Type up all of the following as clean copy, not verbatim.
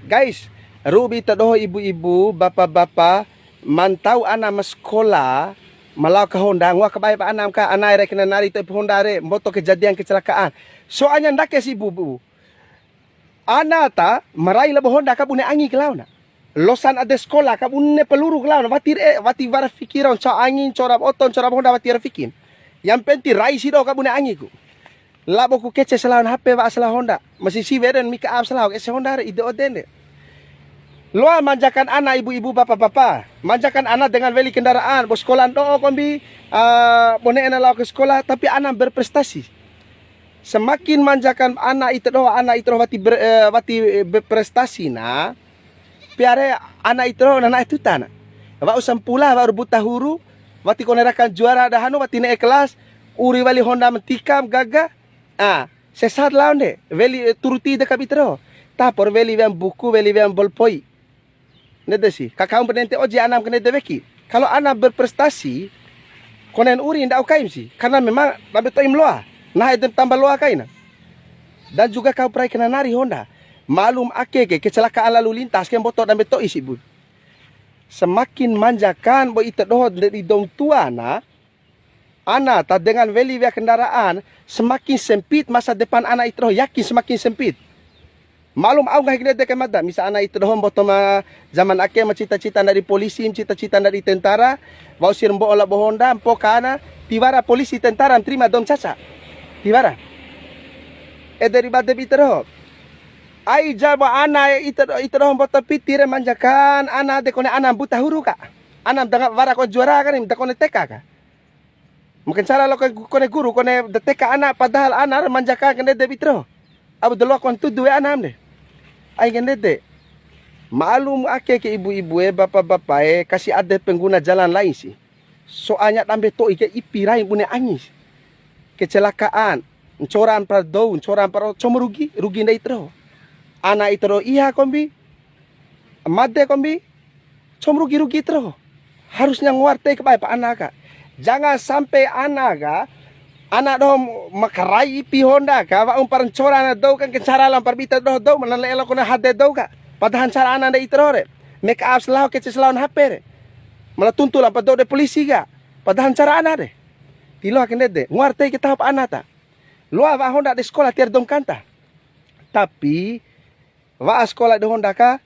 Guys, Ruby tadoh ibu-ibu, bapak-bapak, mantau anak sekolah, malau ke Honda, ngua kebaik pak anam ka, anak rek nari tu Honda re, moto kejadian kecelakaan. Soalnya ndak si ibu-ibu. Anak ta marai labo Honda ka bune angi kelau na. Losan ada sekolah ka bune peluru kelau na, wati var fikiran, co angin, corap oton, corap Honda wati fikin. Yang penting rai sido ka bune angi ku. Labo ku kece selawan HP wa salah Honda. Masih si beren mika ab salah ke Honda re ide odende. Loa manjakan anak ibu-ibu bapak-bapak. Manjakan anak dengan veli kendaraan. Bos sekolah do kombi bone ena lau ke sekolah tapi anak berprestasi. Semakin manjakan anak itu wati berprestasi na. Piare anak itu anak itu tanah. Wa usam pula wa buta huru wati konerakan juara dahanu wati naik kelas uri wali Honda mentikam gaga. Sesat lawan de, veli turuti dekat itro. Tapor veli yang buku, veli yang bolpoi. Nede sih, kakak penente oji anam kene deweki. Kalau anak berprestasi, konen uri ndak ukaim sih, karena memang labe toim loa. Nah itu tambah loa kaina. Dan juga kau prai kena nari Honda. Malum akeke kecelakaan lalu lintas ken botok dan beto isi bud. Semakin manjakan bo itu doh dari dong tua na. Anak tak dengan veli via kendaraan semakin sempit masa depan anak itu yakin semakin sempit. Malum au nggak kena dekat mata. Misal anak itu doh botoma zaman akhir cita-cita dari polisi, cita-cita dari tentara, bau sirmbo olah bohonda, empo kana, tiwara polisi tentara terima dom caca. Tiwara. Dari bade bitero. Ai jaba anak itu doh botom pitire manjakan anak dekone anak buta huru kak. Anak dengan vara ko juara kan, dekone teka kak. Mungkin cara lo kone guru kone deteka anak padahal anak manjakan kene debitro. Abu dulu kon tu dua anak deh. Ai kene de. Malum ake ke ibu-ibu bapak-bapak kasih ada pengguna jalan lain sih. Soalnya tambe to ike ipirai punya angis. Kecelakaan, coran pradou, coran par cuma rugi ndai itro. Anak itro iya kombi. Made kombi. Cuma rugi itro. Harusnya nguarte ke baik pak anak kak. Jangan sampai anak dom makarai pi Honda ka wa umparan corana do kan cara lampar bita do manale elo kona hade do ka padahal cara anak da itrore make up selaw ke selawan HP re malah tuntul lampar do de polisi ga padahal cara anak de tilo akan de nguarte kita apa anak ta lo wa Honda de sekolah tiar dong kanta tapi wa sekolah de Honda ka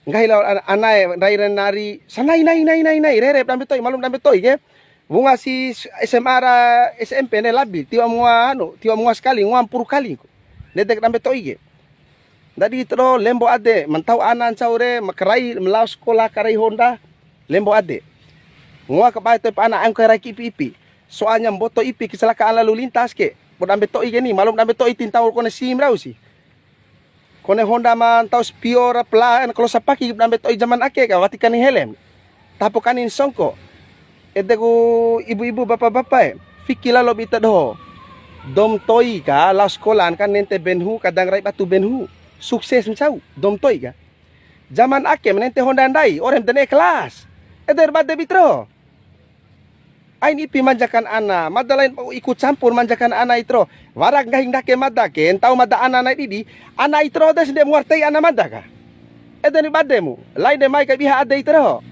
ngai law anak nari sanai nai rere dambe toy malum dambe toy ke bunga si SMA SMP ne labil tiwa mua sekali ngua 10 kali ko nedek dambe to ige dadi tro lembo ade mentau anan caure makrai melau sekolah karai Honda lembo ade ngua ke bae to anak ang karai ipi soalnya mboto ipi kecelakaan lalu lintas ke dambe to ige ni malum dambe to tintau kone sim rau si kone Honda man tau spior pla kalau sapaki dambe to zaman ake ka watikan helm tapokanin songko ku ibu-ibu bapak-bapak fikir lo bita doh dom toy ka la sekolah kan nente benhu kadang rai batu benhu sukses mencau dom toy ka zaman ake nente Honda ndai orang dene kelas bade bitro ain ipi manjakan anak mada lain ikut campur manjakan anak itro warak gahing dake mada ke entau mada anak didi anak itro des de muartai anak mada ka bade mu lain de mai ka biha ade itro